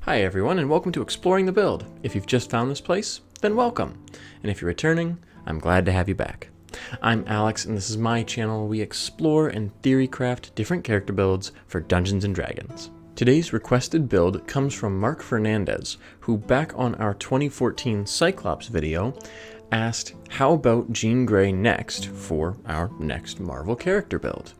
Hi everyone, and welcome to Exploring the Build. If you've just found this place, then welcome. And if you're returning, I'm glad to have you back. I'm Alex, and this is my channel where we explore and theory craft different character builds for Dungeons & Dragons. Today's requested build comes from Mark Fernandez, who back on our 2014 Cyclops video asked how about Jean Grey next for our next Marvel character build.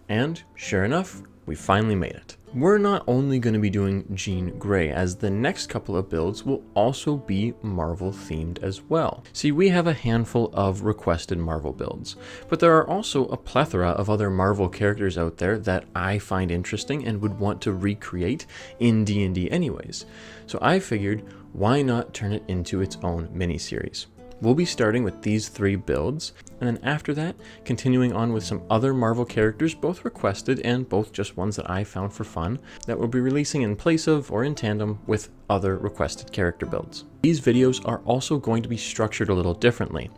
And sure enough, we finally made it. We're not only going to be doing Jean Grey, as the next couple of builds will also be Marvel themed as well. See, we have a handful of requested Marvel builds, but there are also a plethora of other Marvel characters out there that I find interesting and would want to recreate in D&D anyways. So I figured, why not turn it into its own mini-series? We'll be starting with these 3 builds, and then after that, continuing on with some other Marvel characters, both requested and both just ones that I found for fun, that we'll be releasing in place of or in tandem with other requested character builds. These videos are also going to be structured a little differently.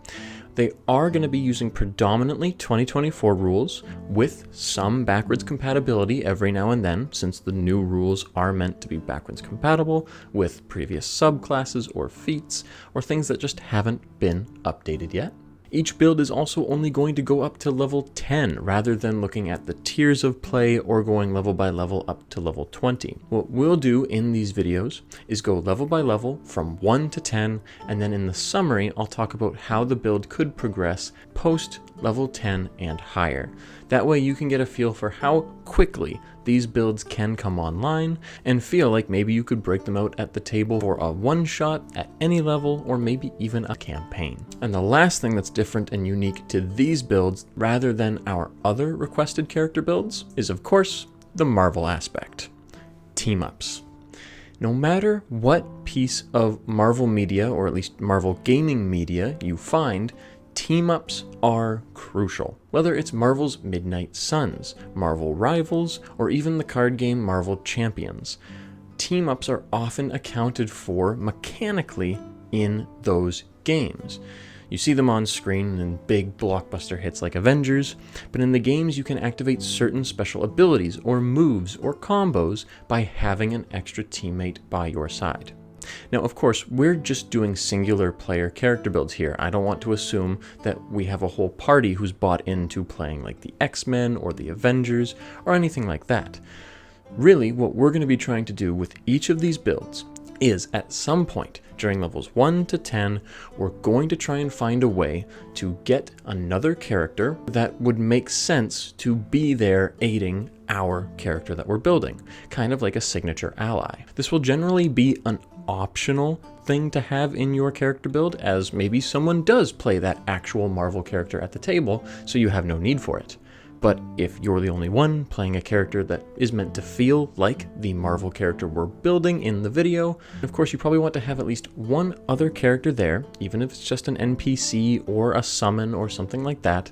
They are going to be using predominantly 2024 rules with some backwards compatibility every now and then, since the new rules are meant to be backwards compatible with previous subclasses or feats or things that just haven't been updated yet. Each build is also only going to go up to level 10 rather than looking at the tiers of play or going level by level up to level 20. What we'll do in these videos is go level by level from 1 to 10, and then in the summary I'll talk about how the build could progress post level 10 and higher. That way you can get a feel for how quickly these builds can come online and feel like maybe you could break them out at the table for a one-shot at any level or maybe even a campaign. And the last thing that's different and unique to these builds rather than our other requested character builds is of course the Marvel aspect. Team-ups. No matter what piece of Marvel media, or at least Marvel gaming media, you find, team-ups are crucial. Whether it's Marvel's Midnight Suns, Marvel Rivals, or even the card game Marvel Champions, team-ups are often accounted for mechanically in those games. You see them on screen in big blockbuster hits like Avengers, but in the games you can activate certain special abilities or moves or combos by having an extra teammate by your side. Now, of course, we're just doing singular player character builds here. I don't want to assume that we have a whole party who's bought into playing like the X-Men or the Avengers or anything like that. Really, what we're going to be trying to do with each of these builds is at some point during levels 1 to 10, we're going to try and find a way to get another character that would make sense to be there aiding our character that we're building, kind of like a signature ally. This will generally be an optional thing to have in your character build, as maybe someone does play that actual Marvel character at the table, so you have no need for it. But if you're the only one playing a character that is meant to feel like the Marvel character we're building in the video, of course you probably want to have at least one other character there, even if it's just an NPC or a summon or something like that,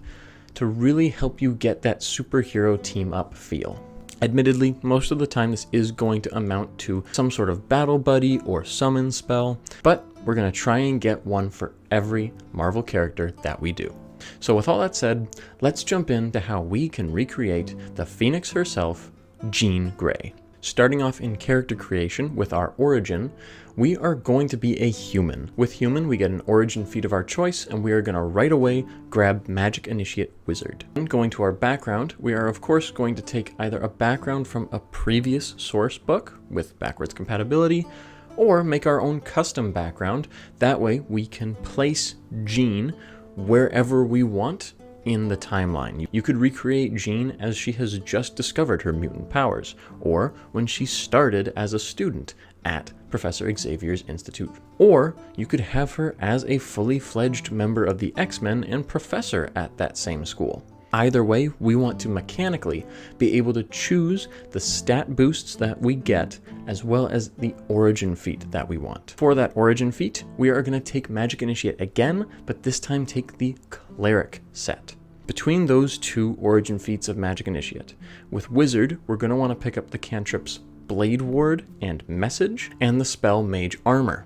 to really help you get that superhero team-up feel. Admittedly, most of the time this is going to amount to some sort of battle buddy or summon spell, but we're going to try and get one for every Marvel character that we do. So with all that said, let's jump into how we can recreate the Phoenix herself, Jean Grey. Starting off in character creation with our origin, we are going to be a human. With human, we get an origin feat of our choice, and we are going to right away grab Magic Initiate Wizard. And going to our background, we are of course going to take either a background from a previous source book with backwards compatibility, or make our own custom background. That way we can place Jean wherever we want in the timeline. You could recreate Jean as she has just discovered her mutant powers, or when she started as a student at Professor Xavier's Institute. Or you could have her as a fully fledged member of the X-Men and professor at that same school. Either way, we want to mechanically be able to choose the stat boosts that we get, as well as the origin feat that we want. For that origin feat, we are going to take Magic Initiate again, but this time take the Cleric set. Between those two origin feats of Magic Initiate, with Wizard, we're going to want to pick up the cantrips Blade Ward and Message, and the spell Mage Armor.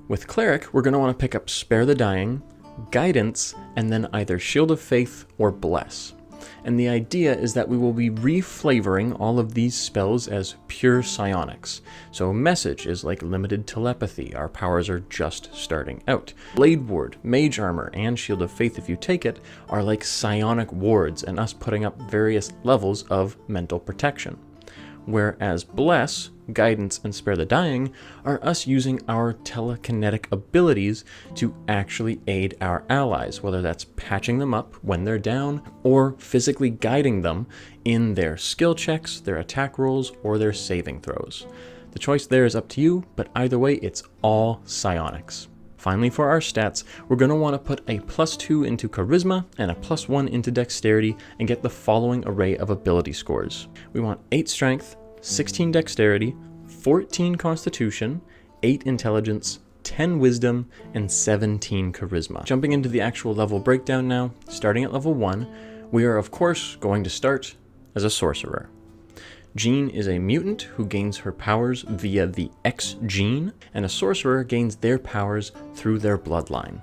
With Cleric, we're going to want to pick up Spare the Dying, Guidance, and then either Shield of Faith or Bless. And the idea is that we will be reflavoring all of these spells as pure psionics. So Message is like limited telepathy, our powers are just starting out. Blade Ward, Mage Armor, and Shield of Faith if you take it, are like psionic wards and us putting up various levels of mental protection. Whereas Bless, Guidance, and Spare the Dying are us using our telekinetic abilities to actually aid our allies, whether that's patching them up when they're down or physically guiding them in their skill checks, their attack rolls, or their saving throws. The choice there is up to you, but either way, it's all psionics. Finally, for our stats, we're going to want to put a +2 into Charisma and a +1 into Dexterity and get the following array of ability scores. We want 8 Strength, 16 Dexterity, 14 Constitution, 8 Intelligence, 10 Wisdom, and 17 Charisma. Jumping into the actual level breakdown now, starting at level 1, we are of course going to start as a Sorcerer. Jean is a mutant who gains her powers via the X gene, and a sorcerer gains their powers through their bloodline.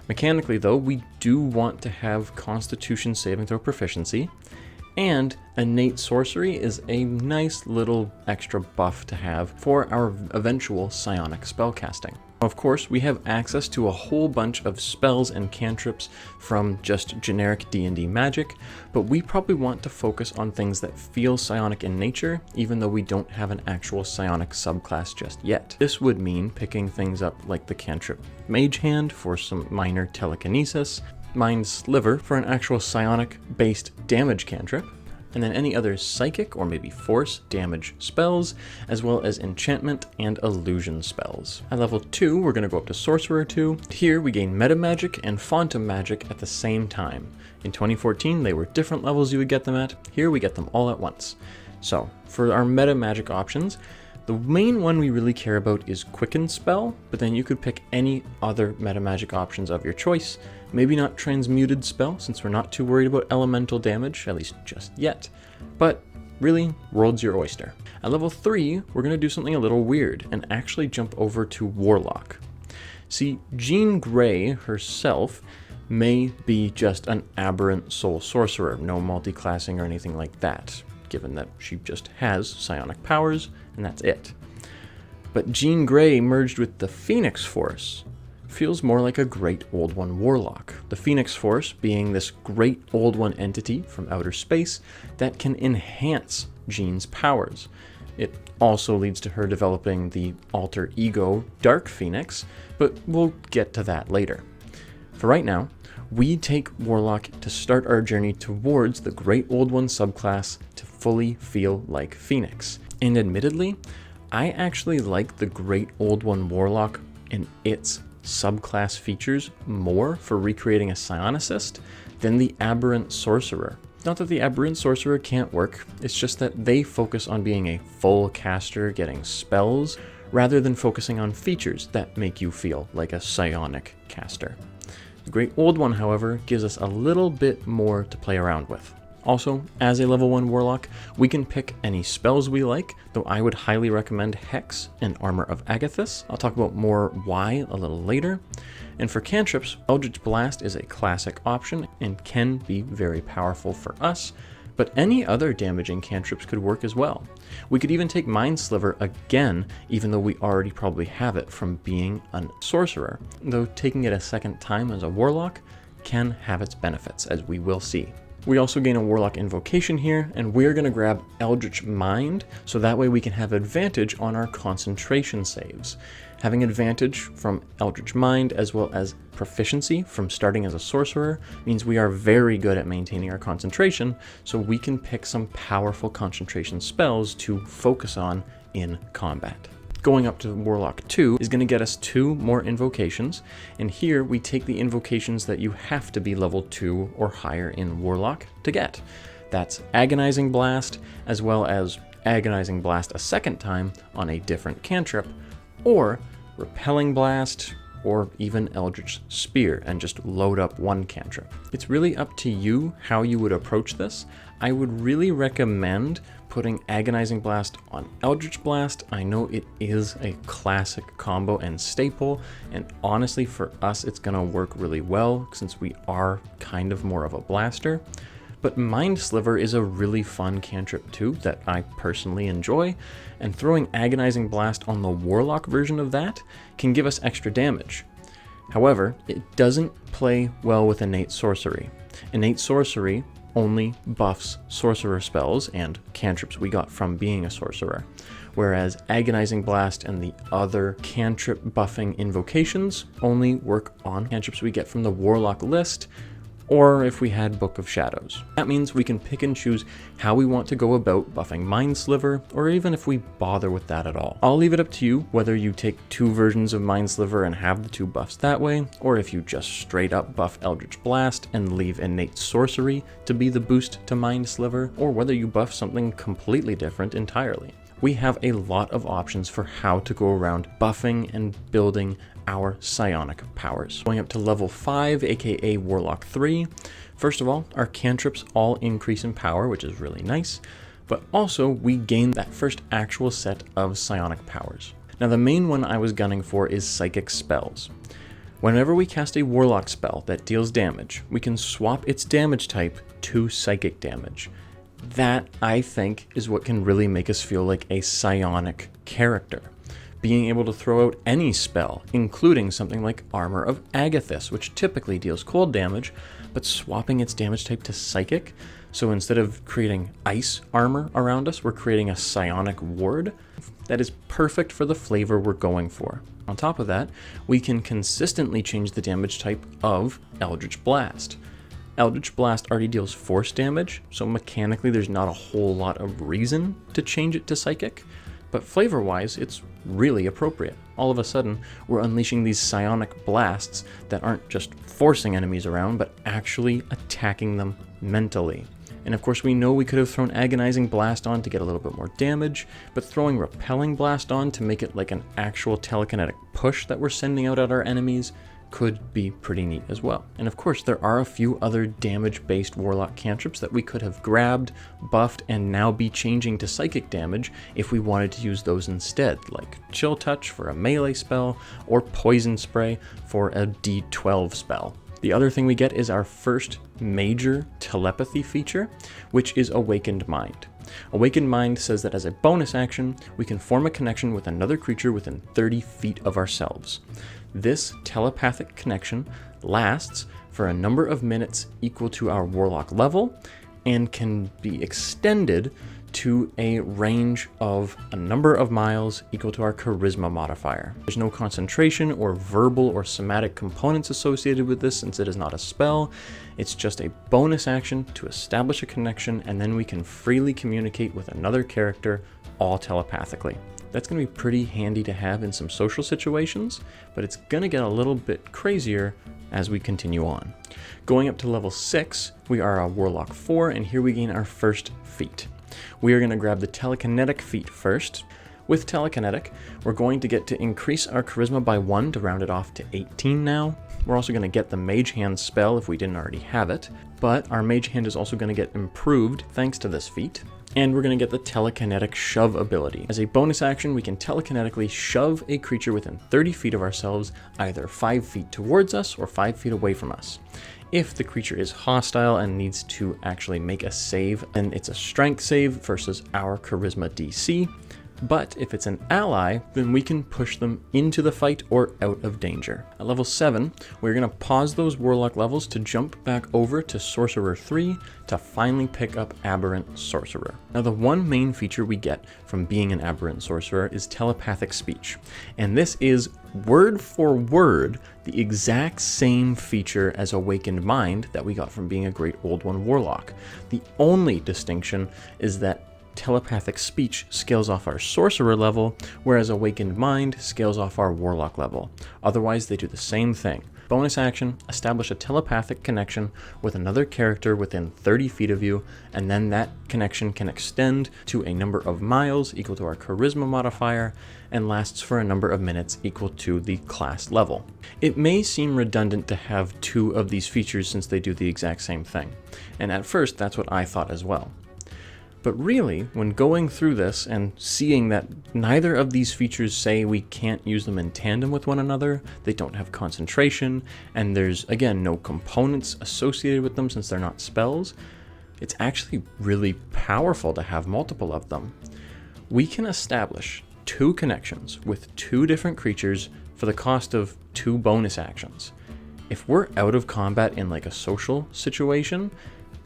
Mechanically though, we do want to have Constitution saving throw proficiency, and innate sorcery is a nice little extra buff to have for our eventual psionic spellcasting. Of course, we have access to a whole bunch of spells and cantrips from just generic D&D magic, but we probably want to focus on things that feel psionic in nature, even though we don't have an actual psionic subclass just yet. This would mean picking things up like the cantrip Mage Hand for some minor telekinesis, Mind Sliver for an actual psionic-based damage cantrip, and then any other psychic or maybe force damage spells, as well as enchantment and illusion spells. At level 2, we're going to go up to Sorcerer 2. Here we gain Meta Magic and Phantom Magic at the same time. In 2014, they were different levels you would get them at. Here we get them all at once. So, for our Meta Magic options, the main one we really care about is Quicken Spell, but then you could pick any other meta magic options of your choice. Maybe not Transmuted Spell, since we're not too worried about elemental damage, at least just yet. But really, world's your oyster. At level 3, we're going to do something a little weird, and actually jump over to Warlock. See, Jean Grey herself may be just an aberrant soul sorcerer, no multi-classing or anything like that, given that she just has psionic powers, and that's it. But Jean Grey merged with the Phoenix Force feels more like a Great Old One Warlock. The Phoenix Force being this Great Old One entity from outer space that can enhance Jean's powers. It also leads to her developing the alter ego Dark Phoenix, but we'll get to that later. For right now, we take Warlock to start our journey towards the Great Old One subclass to fully feel like Phoenix. And admittedly, I actually like the Great Old One Warlock and its subclass features more for recreating a psionicist than the Aberrant Sorcerer. Not that the Aberrant Sorcerer can't work, it's just that they focus on being a full caster getting spells, rather than focusing on features that make you feel like a psionic caster. The Great Old One, however, gives us a little bit more to play around with. Also, as a level 1 Warlock, we can pick any spells we like, though I would highly recommend Hex and Armor of Agathis. I'll talk about more why a little later. And for cantrips, Eldritch Blast is a classic option and can be very powerful for us, but any other damaging cantrips could work as well. We could even take Mind Sliver again, even though we already probably have it from being a sorcerer, though taking it a second time as a Warlock can have its benefits, as we will see. We also gain a Warlock Invocation here, and we're going to grab Eldritch Mind, so that way we can have advantage on our concentration saves. Having advantage from Eldritch Mind as well as proficiency from starting as a sorcerer means we are very good at maintaining our concentration, so we can pick some powerful concentration spells to focus on in combat. Going up to Warlock 2 is going to get us 2 more invocations, and here we take the invocations that you have to be level 2 or higher in Warlock to get. That's Agonizing Blast, as well as Agonizing Blast a second time on a different cantrip, or Repelling Blast, or even Eldritch Spear, and just load up one cantrip. It's really up to you how you would approach this. I would really recommend putting Agonizing Blast on Eldritch Blast. I know it is a classic combo and staple, and honestly for us it's gonna work really well since we are kind of more of a blaster. But Mind Sliver is a really fun cantrip too that I personally enjoy, and throwing Agonizing Blast on the Warlock version of that can give us extra damage. However, it doesn't play well with Innate Sorcery. Innate Sorcery only buffs sorcerer spells and cantrips we got from being a sorcerer, whereas Agonizing Blast and the other cantrip buffing invocations only work on cantrips we get from the Warlock list, or if we had Book of Shadows. That means we can pick and choose how we want to go about buffing Mind Sliver, or even if we bother with that at all. I'll leave it up to you whether you take two versions of Mind Sliver and have the two buffs that way, or if you just straight up buff Eldritch Blast and leave Innate Sorcery to be the boost to Mind Sliver, or whether you buff something completely different entirely. We have a lot of options for how to go around buffing and building our psionic powers. Going up to level 5, aka Warlock 3, first of all, our cantrips all increase in power, which is really nice, but also we gain that first actual set of psionic powers. Now the main one I was gunning for is Psychic Spells. Whenever we cast a Warlock spell that deals damage, we can swap its damage type to Psychic damage. That, I think, is what can really make us feel like a psionic character. Being able to throw out any spell, including something like Armor of Agathis, which typically deals cold damage, but swapping its damage type to Psychic, so instead of creating ice armor around us, we're creating a psionic ward. That is perfect for the flavor we're going for. On top of that, we can consistently change the damage type of Eldritch Blast. Eldritch Blast already deals force damage, so mechanically there's not a whole lot of reason to change it to Psychic, but flavor-wise, it's really appropriate. All of a sudden, we're unleashing these psionic blasts that aren't just forcing enemies around, but actually attacking them mentally. And of course, we know we could have thrown Agonizing Blast on to get a little bit more damage, but throwing Repelling Blast on to make it like an actual telekinetic push that we're sending out at our enemies could be pretty neat as well. And of course, there are a few other damage-based Warlock cantrips that we could have grabbed, buffed, and now be changing to Psychic damage if we wanted to use those instead, like Chill Touch for a melee spell, or Poison Spray for a D12 spell. The other thing we get is our first major telepathy feature, which is Awakened Mind. Awakened Mind says that as a bonus action, we can form a connection with another creature within 30 feet of ourselves. This telepathic connection lasts for a number of minutes equal to our Warlock level and can be extended to a range of a number of miles equal to our Charisma modifier. There's no concentration or verbal or somatic components associated with this since it is not a spell. It's just a bonus action to establish a connection, and then we can freely communicate with another character all telepathically. That's going to be pretty handy to have in some social situations, but it's going to get a little bit crazier as we continue on. Going up to level 6, we are a Warlock 4, and here we gain our first feat. We are going to grab the Telekinetic feat first. With Telekinetic, we're going to get to increase our Charisma by 1 to round it off to 18 now. We're also going to get the Mage Hand spell if we didn't already have it, but our Mage Hand is also going to get improved thanks to this feat. And we're going to get the Telekinetic Shove ability. As a bonus action, we can telekinetically shove a creature within 30 feet of ourselves, either 5 feet towards us or 5 feet away from us. If the creature is hostile and needs to actually make a save, then it's a strength save versus our Charisma DC. But if it's an ally, then we can push them into the fight or out of danger. At level 7, we're going to pause those Warlock levels to jump back over to Sorcerer 3 to finally pick up Aberrant Sorcerer. Now the one main feature we get from being an Aberrant Sorcerer is Telepathic Speech. And this is word for word the exact same feature as Awakened Mind that we got from being a Great Old One Warlock. The only distinction is that Telepathic Speech scales off our Sorcerer level, whereas Awakened Mind scales off our Warlock level. Otherwise, they do the same thing. Bonus action, establish a telepathic connection with another character within 30 feet of you, and then that connection can extend to a number of miles equal to our Charisma modifier, and lasts for a number of minutes equal to the class level. It may seem redundant to have two of these features since they do the exact same thing, and at first that's what I thought as well. But really, when going through this and seeing that neither of these features say we can't use them in tandem with one another, they don't have concentration, and there's, again, no components associated with them since they're not spells, It's actually really powerful to have multiple of them. We can establish 2 connections with 2 different creatures for the cost of 2 bonus actions. If we're out of combat in like a social situation,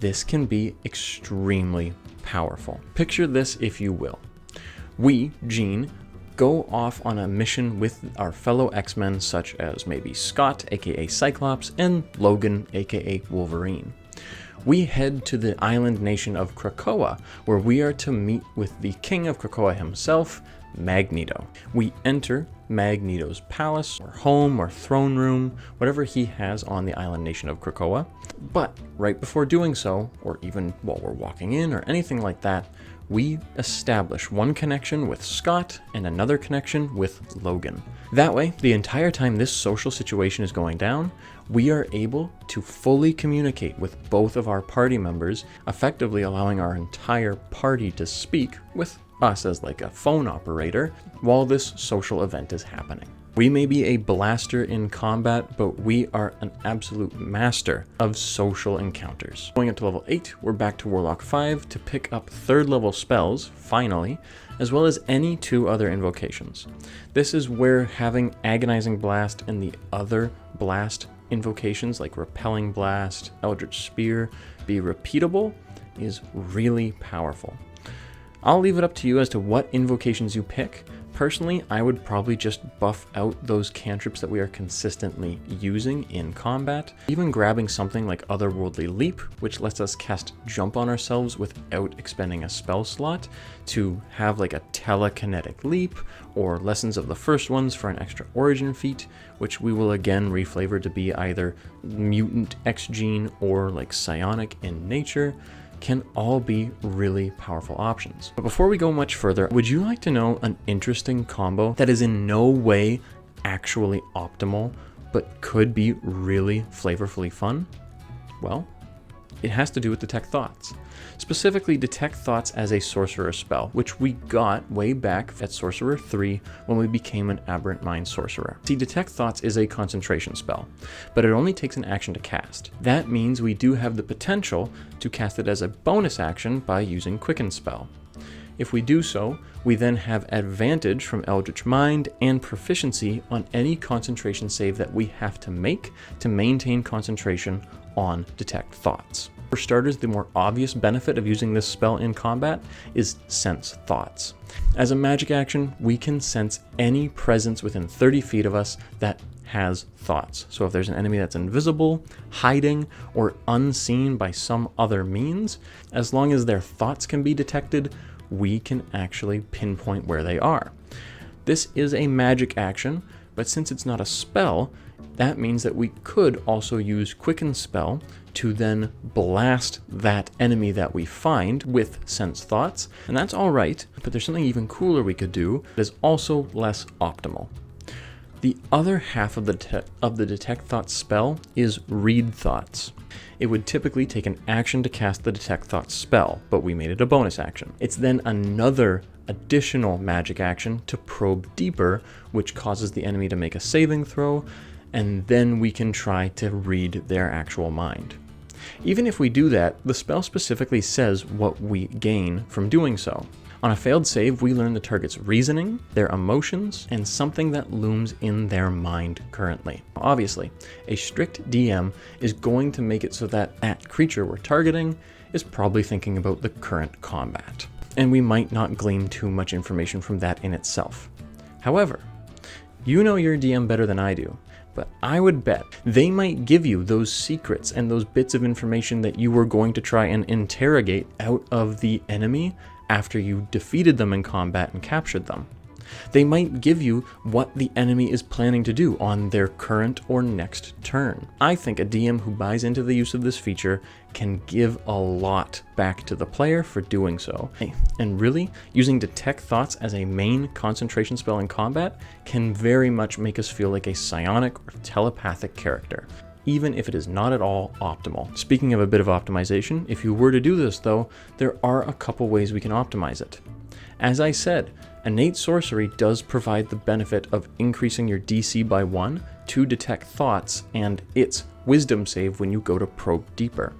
this can be extremely powerful. Picture this if you will. We, Jean, go off on a mission with our fellow X-Men such as maybe Scott, aka Cyclops, and Logan, aka Wolverine. We head to the island nation of Krakoa, where we are to meet with the king of Krakoa himself, Magneto. We enter Magneto's palace, or home, or throne room, whatever he has on the island nation of Krakoa. But right before doing so, or even while we're walking in or anything like that, we establish one connection with Scott and another connection with Logan. That way, the entire time this social situation is going down, we are able to fully communicate with both of our party members, effectively allowing our entire party to speak with us as like a phone operator while this social event is happening. We may be a blaster in combat, but we are an absolute master of social encounters. Going up to level 8, we're back to Warlock 5 to pick up 3rd level spells, finally, as well as any 2 other invocations. This is where having Agonizing Blast and the other blast invocations like Repelling Blast, Eldritch Spear be repeatable is really powerful. I'll leave it up to you as to what invocations you pick. Personally, I would probably just buff out those cantrips that we are consistently using in combat. Even grabbing something like Otherworldly Leap, which lets us cast Jump on ourselves without expending a spell slot, to have like a Telekinetic Leap, or Lessons of the First Ones for an extra Origin feat, which we will again reflavor to be either Mutant X-Gene or like Psionic in nature, can all be really powerful options. But before we go much further, would you like to know an interesting combo that is in no way actually optimal, but could be really flavorfully fun? Well, it has to do with Detect Thoughts. Specifically, Detect Thoughts as a sorcerer spell, which we got way back at Sorcerer 3 when we became an Aberrant Mind sorcerer. See, Detect Thoughts is a concentration spell, but it only takes an action to cast. That means we do have the potential to cast it as a bonus action by using Quicken Spell. If we do so, we then have advantage from Eldritch Mind and proficiency on any concentration save that we have to make to maintain concentration on Detect Thoughts. For starters, the more obvious benefit of using this spell in combat is Sense Thoughts. As a magic action, we can sense any presence within 30 feet of us that has thoughts. So if there's an enemy that's invisible, hiding, or unseen by some other means, as long as their thoughts can be detected, we can actually pinpoint where they are. This is a magic action, but since it's not a spell, that means that we could also use Quicken Spell to then blast that enemy that we find with Sense Thoughts, and that's alright, but there's something even cooler we could do that is also less optimal. The other half of the Detect Thoughts spell is Read Thoughts. It would typically take an action to cast the Detect Thoughts spell, but we made it a bonus action. It's then another additional magic action to probe deeper, which causes the enemy to make a saving throw, and then we can try to read their actual mind. Even if we do that, the spell specifically says what we gain from doing so. On a failed save, we learn the target's reasoning, their emotions, and something that looms in their mind currently. Obviously, a strict DM is going to make it so that that creature we're targeting is probably thinking about the current combat, and we might not glean too much information from that in itself. However, you know your DM better than I do, but I would bet they might give you those secrets and those bits of information that you were going to try and interrogate out of the enemy after you defeated them in combat and captured them. They might give you what the enemy is planning to do on their current or next turn. I think a DM who buys into the use of this feature can give a lot back to the player for doing so. And really, using Detect Thoughts as a main concentration spell in combat can very much make us feel like a psionic or telepathic character, even if it is not at all optimal. Speaking of a bit of optimization, if you were to do this though, there are a couple ways we can optimize it. As I said, innate sorcery does provide the benefit of increasing your DC by 1 to Detect Thoughts and its wisdom save when you go to probe deeper.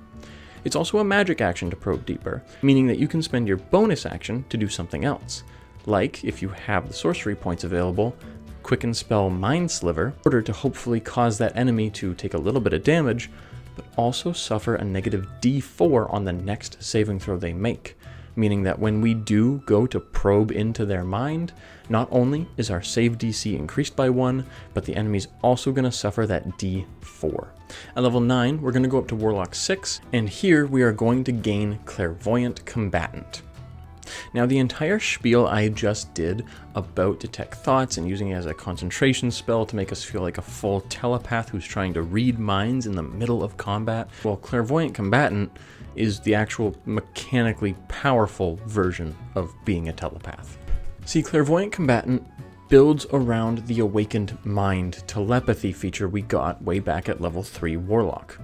It's also a magic action to probe deeper, meaning that you can spend your bonus action to do something else. Like, if you have the sorcery points available, quicken spell Mind Sliver in order to hopefully cause that enemy to take a little bit of damage, but also suffer a negative D4 on the next saving throw they make. Meaning that when we do go to probe into their mind, not only is our save DC increased by 1, but the enemy's also going to suffer that D4. At level 9, we're going to go up to Warlock 6, and here we are going to gain Clairvoyant Combatant. Now, the entire spiel I just did about Detect Thoughts and using it as a concentration spell to make us feel like a full telepath who's trying to read minds in the middle of combat, well, Clairvoyant Combatant is the actual mechanically powerful version of being a telepath. See, Clairvoyant Combatant builds around the Awakened Mind telepathy feature we got way back at level 3 Warlock.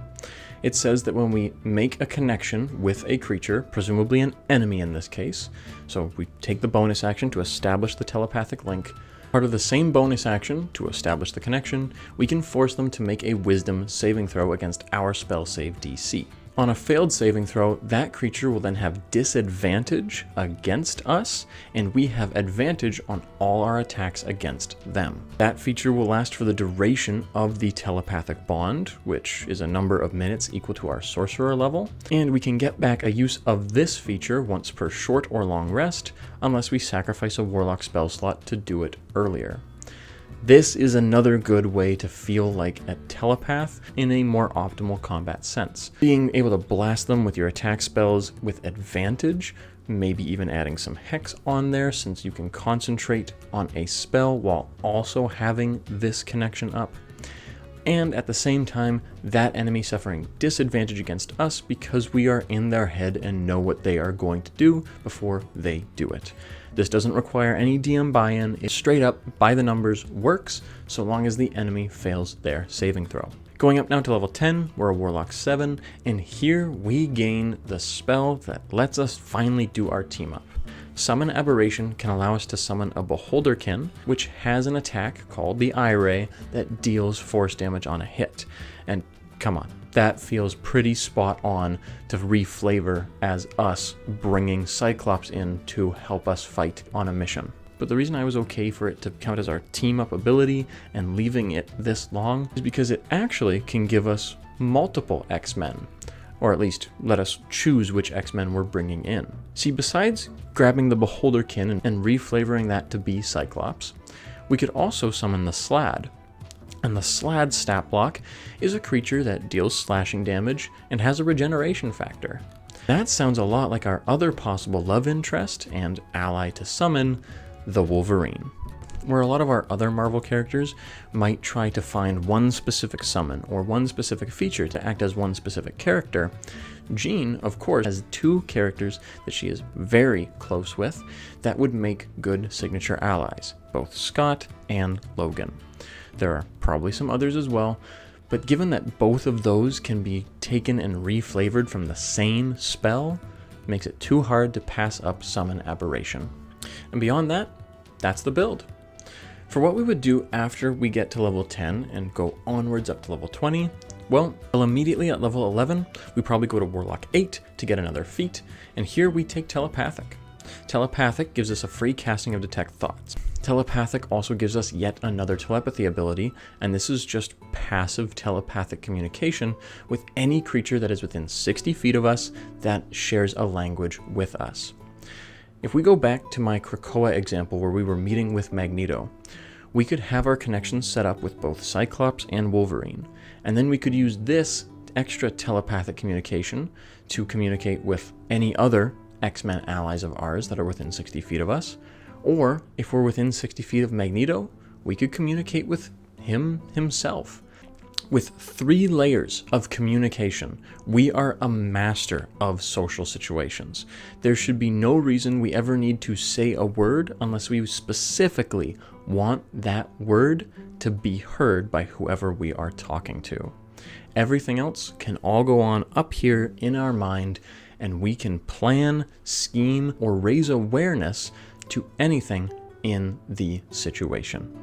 It says that when we make a connection with a creature, presumably an enemy in this case, so we take the bonus action to establish the telepathic link, part of the same bonus action to establish the connection, we can force them to make a Wisdom saving throw against our spell save DC. On a failed saving throw, that creature will then have disadvantage against us, and we have advantage on all our attacks against them. That feature will last for the duration of the telepathic bond, which is a number of minutes equal to our sorcerer level, and we can get back a use of this feature once per short or long rest, unless we sacrifice a warlock spell slot to do it earlier. This is another good way to feel like a telepath in a more optimal combat sense. Being able to blast them with your attack spells with advantage, maybe even adding some hex on there since you can concentrate on a spell while also having this connection up. And at the same time, that enemy suffering disadvantage against us because we are in their head and know what they are going to do before they do it. This doesn't require any DM buy-in, it straight up, by the numbers, works so long as the enemy fails their saving throw. Going up now to level 10, we're a Warlock 7, and here we gain the spell that lets us finally do our team up. Summon Aberration can allow us to summon a Beholderkin, which has an attack called the Eye Ray that deals force damage on a hit. And come on, that feels pretty spot on to reflavor as us bringing Cyclops in to help us fight on a mission. But the reason I was okay for it to count as our team up ability and leaving it this long is because it actually can give us multiple X-Men. Or at least let us choose which X-Men we're bringing in. See, besides grabbing the Beholderkin and reflavoring that to be Cyclops, we could also summon the Slad. And the Slad stat block is a creature that deals slashing damage and has a regeneration factor. That sounds a lot like our other possible love interest and ally to summon, the Wolverine. Where a lot of our other Marvel characters might try to find one specific summon or one specific feature to act as one specific character, Jean, of course, has two characters that she is very close with that would make good signature allies, both Scott and Logan. There are probably some others as well, but given that both of those can be taken and reflavored from the same spell, it makes it too hard to pass up Summon Aberration. And beyond that, that's the build. For what we would do after we get to level 10 and go onwards up to level 20, well, immediately at level 11, we probably go to Warlock 8 to get another feat, and here we take Telepathic. Telepathic gives us a free casting of Detect Thoughts. Telepathic also gives us yet another telepathy ability, and this is just passive telepathic communication with any creature that is within 60 feet of us that shares a language with us. If we go back to my Krakoa example where we were meeting with Magneto, we could have our connections set up with both Cyclops and Wolverine, and then we could use this extra telepathic communication to communicate with any other X-Men allies of ours that are within 60 feet of us, or if we're within 60 feet of Magneto, we could communicate with him himself. With 3 layers of communication, we are a master of social situations. There should be no reason we ever need to say a word unless we specifically want that word to be heard by whoever we are talking to. Everything else can all go on up here in our mind, and we can plan, scheme, or raise awareness to anything in the situation.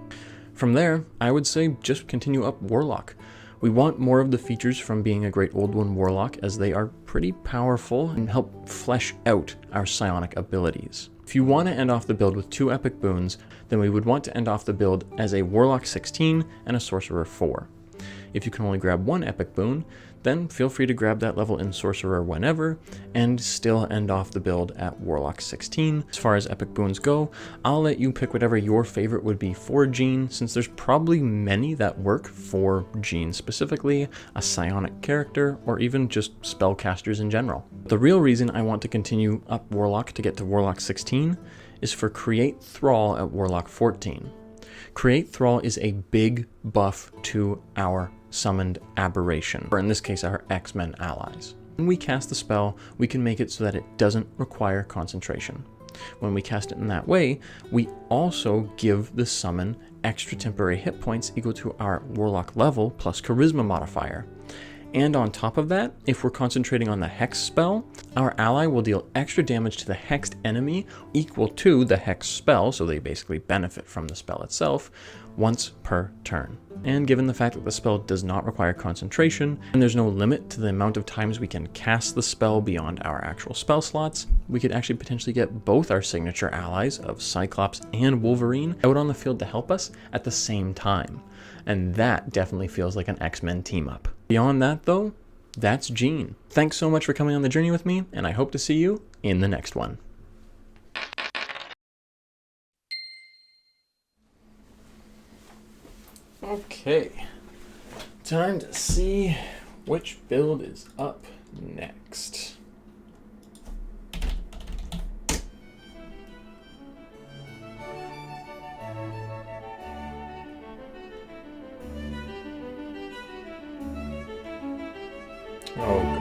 From there, I would say just continue up Warlock. We want more of the features from being a Great Old One Warlock, as they are pretty powerful and help flesh out our psionic abilities. If you want to end off the build with 2 epic boons, then we would want to end off the build as a Warlock 16 and a Sorcerer 4. If you can only grab 1 epic boon, then feel free to grab that level in Sorcerer whenever, and still end off the build at Warlock 16. As far as epic boons go, I'll let you pick whatever your favorite would be for Jean, since there's probably many that work for Jean specifically, a psionic character, or even just spellcasters in general. The real reason I want to continue up Warlock to get to Warlock 16 is for Create Thrall at Warlock 14. Create Thrall is a big buff to our summoned aberration, or in this case our X-Men allies. When we cast the spell, we can make it so that it doesn't require concentration. When we cast it in that way, we also give the summon extra temporary hit points equal to our Warlock level plus Charisma modifier. And on top of that, if we're concentrating on the Hex spell, our ally will deal extra damage to the hexed enemy equal to the Hex spell, so they basically benefit from the spell itself, once per turn. And given the fact that the spell does not require concentration, and there's no limit to the amount of times we can cast the spell beyond our actual spell slots, we could actually potentially get both our signature allies of Cyclops and Wolverine out on the field to help us at the same time. And that definitely feels like an X-Men team up. Beyond that though, that's Jean. Thanks so much for coming on the journey with me, and I hope to see you in the next one. Okay, time to see which build is up next. Oh